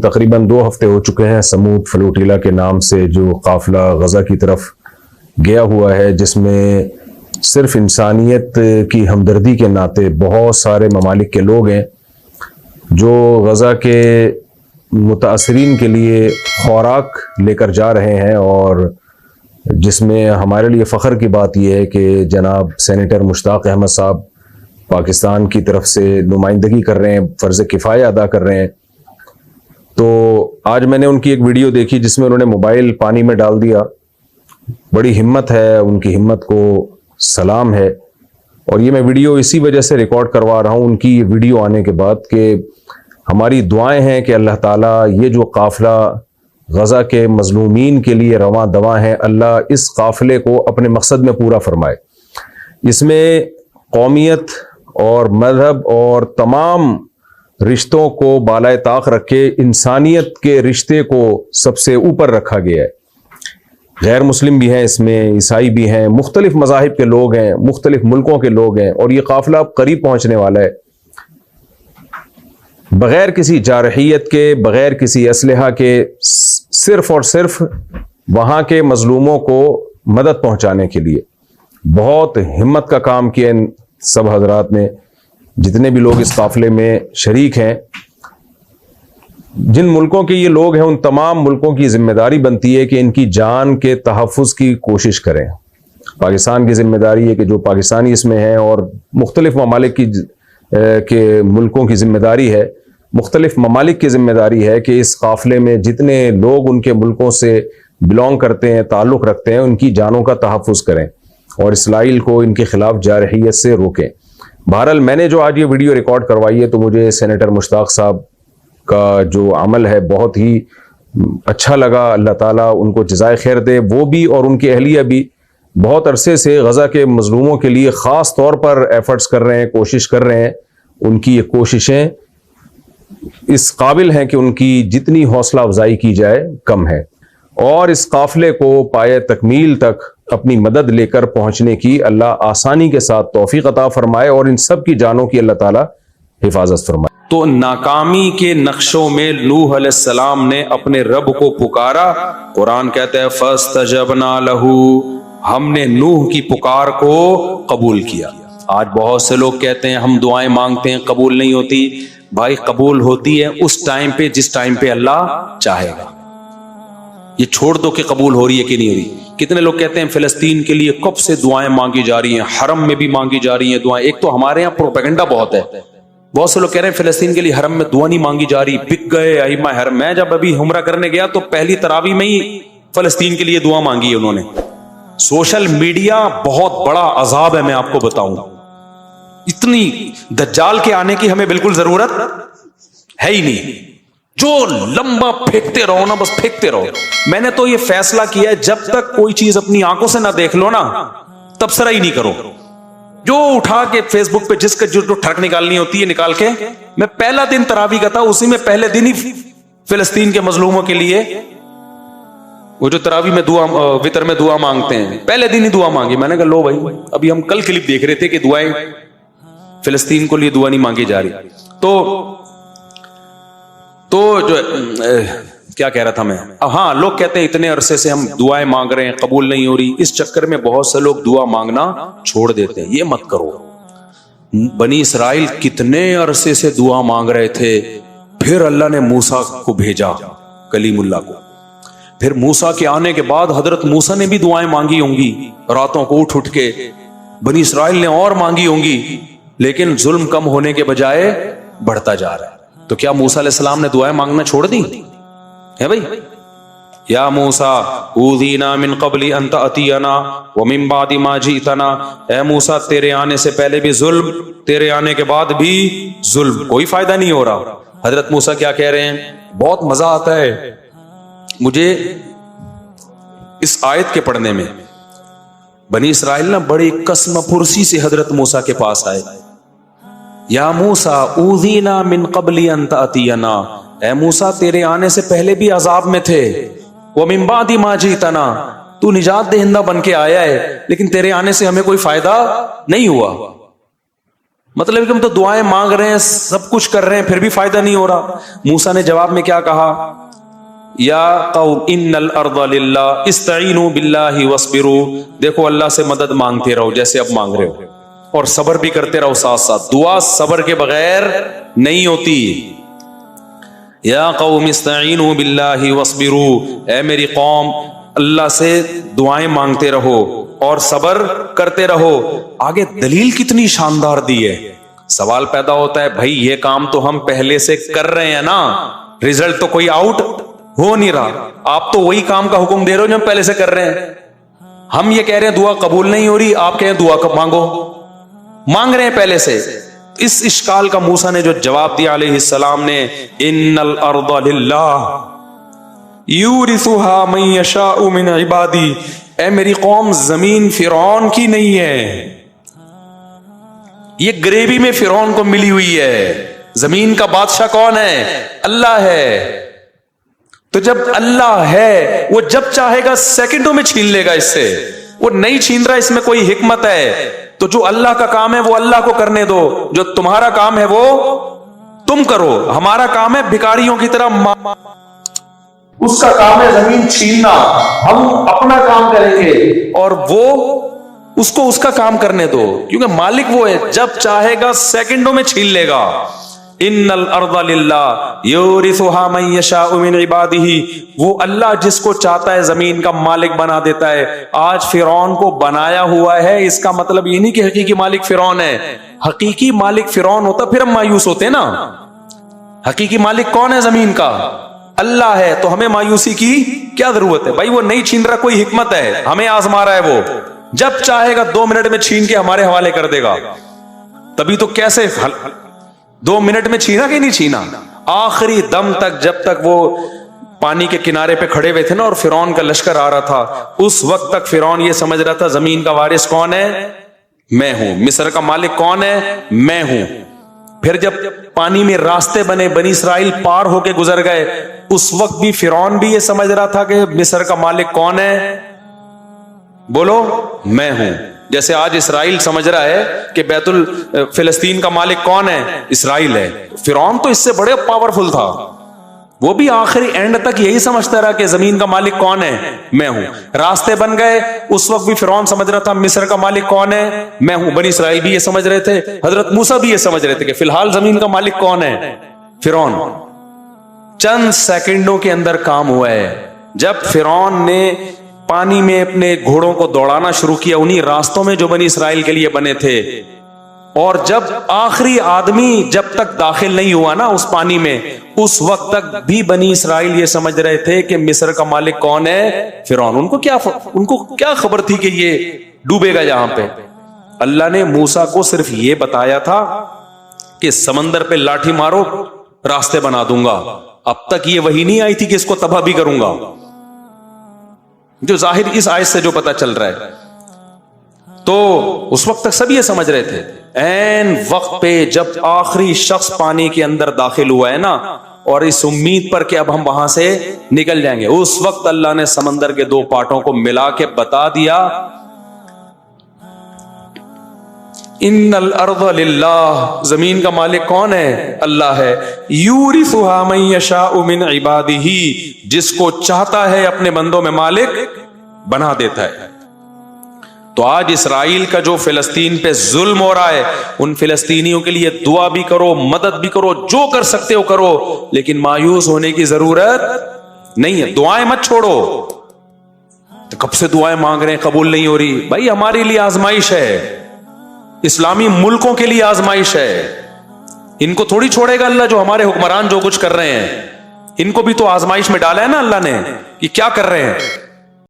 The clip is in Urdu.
تقریباً 2 ہفتے ہو چکے ہیں سمود فلوٹیلا کے نام سے جو قافلہ غزہ کی طرف گیا ہوا ہے، جس میں صرف انسانیت کی ہمدردی کے ناطے بہت سارے ممالک کے لوگ ہیں جو غزہ کے متاثرین کے لیے خوراک لے کر جا رہے ہیں، اور جس میں ہمارے لیے فخر کی بات یہ ہے کہ جناب سینیٹر مشتاق احمد صاحب پاکستان کی طرف سے نمائندگی کر رہے ہیں، فرض کفایہ ادا کر رہے ہیں۔ تو آج میں نے ان کی ایک ویڈیو دیکھی جس میں انہوں نے موبائل پانی میں ڈال دیا۔ بڑی ہمت ہے، ان کی ہمت کو سلام ہے، اور یہ میں ویڈیو اسی وجہ سے ریکارڈ کروا رہا ہوں ان کی یہ ویڈیو آنے کے بعد کہ ہماری دعائیں ہیں کہ اللہ تعالیٰ یہ جو قافلہ غزہ کے مظلومین کے لیے رواں دواں ہے، اللہ اس قافلے کو اپنے مقصد میں پورا فرمائے۔ اس میں قومیت اور مذہب اور تمام رشتوں کو بالائے طاق رکھے انسانیت کے رشتے کو سب سے اوپر رکھا گیا ہے۔ غیر مسلم بھی ہیں اس میں، عیسائی بھی ہیں، مختلف مذاہب کے لوگ ہیں، مختلف ملکوں کے لوگ ہیں، اور یہ قافلہ اب قریب پہنچنے والا ہے۔ بغیر کسی جارحیت کے، بغیر کسی اسلحہ کے، صرف اور صرف وہاں کے مظلوموں کو مدد پہنچانے کے لیے بہت ہمت کا کام کیا ان سب حضرات نے، جتنے بھی لوگ اس قافلے میں شریک ہیں۔ جن ملکوں کے یہ لوگ ہیں ان تمام ملکوں کی ذمہ داری بنتی ہے کہ ان کی جان کے تحفظ کی کوشش کریں۔ پاکستان کی ذمہ داری ہے کہ جو پاکستانی اس میں ہیں، اور مختلف ممالک کے ملکوں کی ذمہ داری ہے، مختلف ممالک کی ذمہ داری ہے کہ اس قافلے میں جتنے لوگ ان کے ملکوں سے بلونگ کرتے ہیں، تعلق رکھتے ہیں، ان کی جانوں کا تحفظ کریں اور اسرائیل کو ان کے خلاف جارحیت سے روکیں۔ بہرحال میں نے جو آج یہ ویڈیو ریکارڈ کروائی ہے تو مجھے سینیٹر مشتاق صاحب کا جو عمل ہے بہت ہی اچھا لگا۔ اللہ تعالیٰ ان کو جزائے خیر دے، وہ بھی اور ان کی اہلیہ بھی بہت عرصے سے غزہ کے مظلوموں کے لیے خاص طور پر ایفرٹس کر رہے ہیں، کوشش کر رہے ہیں۔ ان کی یہ کوششیں اس قابل ہیں کہ ان کی جتنی حوصلہ افزائی کی جائے کم ہے، اور اس قافلے کو پائے تکمیل تک اپنی مدد لے کر پہنچنے کی اللہ آسانی کے ساتھ توفیق عطا فرمائے، اور ان سب کی جانوں کی اللہ تعالیٰ حفاظت فرمائے۔ تو ناکامی کے نقشوں میں نوح علیہ السلام نے اپنے رب کو پکارا۔ قرآن کہتا ہے فاستجبنا لہ، ہم نے نوح کی پکار کو قبول کیا۔ آج بہت سے لوگ کہتے ہیں ہم دعائیں مانگتے ہیں قبول نہیں ہوتی۔ بھائی قبول ہوتی ہے اس ٹائم پہ جس ٹائم پہ اللہ چاہے گا۔ یہ چھوڑ دو کہ قبول ہو رہی ہے کہ نہیں ہو رہی۔ کتنے لوگ کہتے ہیں فلسطین کے لیے کب سے دعائیں مانگی جا رہی ہیں، حرم میں بھی مانگی جا رہی ہیں دعائیں۔ ایک تو ہمارے یہاں پروپیگنڈا بہت ہے، بہت سے لوگ کہہ رہے ہیں فلسطین کے لیے حرم میں دعا نہیں مانگی جا رہی، بک گئے ائمہ حرم۔ میں جب ابھی عمرہ کرنے گیا تو پہلی تراویح میں ہی فلسطین کے لیے دعا مانگی ہے انہوں نے۔ سوشل میڈیا بہت بڑا عذاب ہے، میں آپ کو بتاؤں۔ اتنی دجال کے آنے کی ہمیں بالکل ضرورت ہے ہی نہیں، جو لمبا پھینکتے رہو نا، بس پھینکتے رہو۔ میں نے تو یہ فیصلہ کیا ہے جب تک کوئی چیز اپنی آنکھوں سے نہ دیکھ لو نا تبصرہ ہی نہیں کرو۔ جو اٹھا کے فیس بک پہ جس کا جو ٹھڑک نکالنی ہوتی ہے نکال کے، میں پہلا دن تراویح کا تھا، اسی میں پہلے دن ہی فلسطین کے مظلوموں کے لیے وہ جو تراویح میں دعا، وتر میں دعا مانگتے ہیں، پہلے دن ہی دعا مانگی۔ میں نے کہا لو بھائی، ابھی ہم کل کلپ دیکھ رہے تھے کہ دعائیں فلسطین کو لیے دعا نہیں مانگی جا رہی۔ تو جو کیا کہہ رہا تھا میں، ہاں لوگ کہتے ہیں اتنے عرصے سے ہم دعائیں مانگ رہے ہیں قبول نہیں ہو رہی، اس چکر میں بہت سے لوگ دعا مانگنا چھوڑ دیتے ہیں۔ یہ مت کرو۔ بنی اسرائیل کتنے عرصے سے دعا مانگ رہے تھے، پھر اللہ نے موسیٰ کو بھیجا، کلیم اللہ کو۔ پھر موسیٰ کے آنے کے بعد حضرت موسیٰ نے بھی دعائیں مانگی ہوں گی، راتوں کو اٹھ کے بنی اسرائیل نے اور مانگی ہوں گی، لیکن ظلم کم ہونے کے بجائے بڑھتا جا رہا ہے۔ تو کیا موسیٰ علیہ السلام نے دعائیں مانگنا چھوڑ دی ہے بھائی؟ یا موسیٰ اوذینا من قبل ان تأتینا ومن بعد ما جئتنا، اے موسیٰ تیرے آنے سے پہلے بھی ظلم، تیرے آنے کے بعد بھی ظلم، کوئی فائدہ نہیں ہو رہا۔ حضرت موسیٰ کیا کہہ رہے ہیں؟ بہت مزہ آتا ہے مجھے اس آیت کے پڑھنے میں۔ بنی اسرائیل نا بڑی قسم پرسی سے حضرت موسیٰ کے پاس آئے، یا موسیٰ اوذینا من قبل ان تأتینا، اے موسیٰ تیرے آنے سے پہلے بھی عذاب میں تھے، ومن بعد ما جئتنا، تو نجات دہندہ بن کے آیا ہے، لیکن تیرے آنے سے ہمیں کوئی فائدہ نہیں ہوا۔ مطلب کہ ہم تو دعائیں مانگ رہے ہیں, سب کچھ کر رہے ہیں, پھر بھی فائدہ نہیں ہو رہا. موسیٰ نے جواب میں کیا کہا؟ یا قوم ان الارض للہ استعینوا باللہ واصبروا. دیکھو اللہ سے مدد مانگتے رہو جیسے اب مانگ رہے ہو, اور صبر بھی کرتے رہو ساتھ ساتھ. دعا صبر کے بغیر نہیں ہوتی. یا قوم استعینوا باللہ واصبروا, اے میری قوم اللہ سے دعائیں مانگتے رہو اور صبر کرتے رہو. آگے دلیل کتنی شاندار دی ہے. سوال پیدا ہوتا ہے بھائی یہ کام تو ہم پہلے سے کر رہے ہیں نا, رزلٹ تو کوئی آؤٹ ہو نہیں رہا, آپ تو وہی کام کا حکم دے رہے ہو جو ہم پہلے سے کر رہے ہیں. ہم یہ کہہ رہے ہیں دعا قبول نہیں ہو رہی, آپ کہیں دعا کب مانگو, مانگ رہے ہیں پہلے سے. اس اشکال کا موسیٰ نے جو جواب دیا علیہ السلام نے, ان الارض للہ یورثھا من یشاء من عبادی. اے میری قوم زمین فرعون کی نہیں ہے, یہ گریوی میں فرعون کو ملی ہوئی ہے. زمین کا بادشاہ کون ہے؟ اللہ ہے. تو جب اللہ ہے وہ جب چاہے گا سیکنڈوں میں چھین لے گا اس سے, وہ نہیں چھین رہا, اس میں کوئی حکمت ہے. تو جو اللہ کا کام ہے وہ اللہ کو کرنے دو, جو تمہارا کام ہے وہ تم کرو. ہمارا کام ہے بھکاریوں کی طرح, اس کا کام ہے زمین چھیننا, ہم اپنا کام کریں گے اور وہ اس کو اس کا کام کرنے دو, کیونکہ مالک وہ ہے, جب چاہے گا سیکنڈوں میں چھین لے گا. ان الارض للہ یورثھا من یشاء من عبادہ, وہ اللہ جس کو چاہتا ہے زمین کا مالک بنا دیتا ہے. آج فرعون کو بنایا ہوا ہے, اس کا مطلب یہ نہیں کہ حقیقی مالک فرعون ہے. حقیقی مالک فرعون ہوتا پھر ہم مایوس ہوتے نا. حقیقی مالک کون ہے زمین کا؟ اللہ ہے. تو ہمیں مایوسی کی کیا ضرورت ہے بھائی؟ وہ نہیں چھین رہا, کوئی حکمت ہے, ہمیں آزما رہا ہے. وہ جب چاہے گا 2 منٹ میں چھین کے ہمارے حوالے کر دے گا. تبھی تو کیسے 2 منٹ میں چھینا کہ نہیں چھینا؟ آخری دم تک, جب تک وہ پانی کے کنارے پہ کھڑے ہوئے تھے نا اور فرعون کا لشکر آ رہا تھا, اس وقت تک فرعون یہ سمجھ رہا تھا زمین کا وارث کون ہے؟ میں ہوں. مصر کا مالک کون ہے؟ میں ہوں. پھر جب پانی میں راستے بنے, بنی اسرائیل پار ہو کے گزر گئے, اس وقت بھی فرعون بھی یہ سمجھ رہا تھا کہ مصر کا مالک کون ہے؟ بولو, میں ہوں. جیسے آج اسرائیل سمجھ رہا ہے کہ بیت فلسطین کا مالک کون ہے؟ اسرائیل ہے. فرعون تو اس سے بڑے پاورفل تھا, وہ بھی آخری اینڈ تک یہی سمجھتا رہا کہ زمین کا مالک کون ہے؟ میں ہوں. راستے بن گئے, اس وقت بھی فرعون سمجھ رہا تھا مصر کا مالک کون ہے؟ میں ہوں. بنی اسرائیل بھی یہ سمجھ رہے تھے, حضرت موسیٰ بھی یہ سمجھ رہے تھے کہ فی الحال زمین کا مالک کون ہے؟ فرعون. چند سیکنڈوں کے اندر کام ہوا ہے. جب فرعون نے پانی میں اپنے گھوڑوں کو دوڑانا شروع کیا انہی راستوں میں جو بنی اسرائیل کے لیے بنے تھے, اور جب آخری آدمی جب تک داخل نہیں ہوا نا اس پانی میں, اس وقت تک بھی بنی اسرائیل یہ سمجھ رہے تھے کہ مصر کا مالک کون ہے؟ فرعون. ان کو کیا خبر تھی کہ یہ ڈوبے گا یہاں پہ؟ اللہ نے موسیٰ کو صرف یہ بتایا تھا کہ سمندر پہ لاٹھی مارو راستے بنا دوں گا. اب تک یہ وحی نہیں آئی تھی کہ اس کو تباہ بھی کروں گا, جو ظاہر اس آیت سے جو پتا چل رہا ہے. تو اس وقت تک سب یہ سمجھ رہے تھے. این وقت پہ جب آخری شخص پانی کے اندر داخل ہوا ہے نا, اور اس امید پر کہ اب ہم وہاں سے نکل جائیں گے, اس وقت اللہ نے سمندر کے 2 پارٹوں کو ملا کے بتا دیا ان الارض للہ, زمین کا مالک کون ہے؟ اللہ ہے. یورثھا من یشاء من عبادہ, جس کو چاہتا ہے اپنے بندوں میں مالک بنا دیتا ہے. تو آج اسرائیل کا جو فلسطین پہ ظلم ہو رہا ہے, ان فلسطینیوں کے لیے دعا بھی کرو, مدد بھی کرو, جو کر سکتے ہو کرو, لیکن مایوس ہونے کی ضرورت نہیں ہے. دعائیں مت چھوڑو. تو کب سے دعائیں مانگ رہے ہیں, قبول نہیں ہو رہی. بھائی ہمارے لیے آزمائش ہے, اسلامی ملکوں کے لیے آزمائش ہے. ان کو تھوڑی چھوڑے گا اللہ, جو ہمارے حکمران جو کچھ کر رہے ہیں, ان کو بھی تو آزمائش میں ڈالا ہے نا اللہ نے کہ کیا کر رہے ہیں.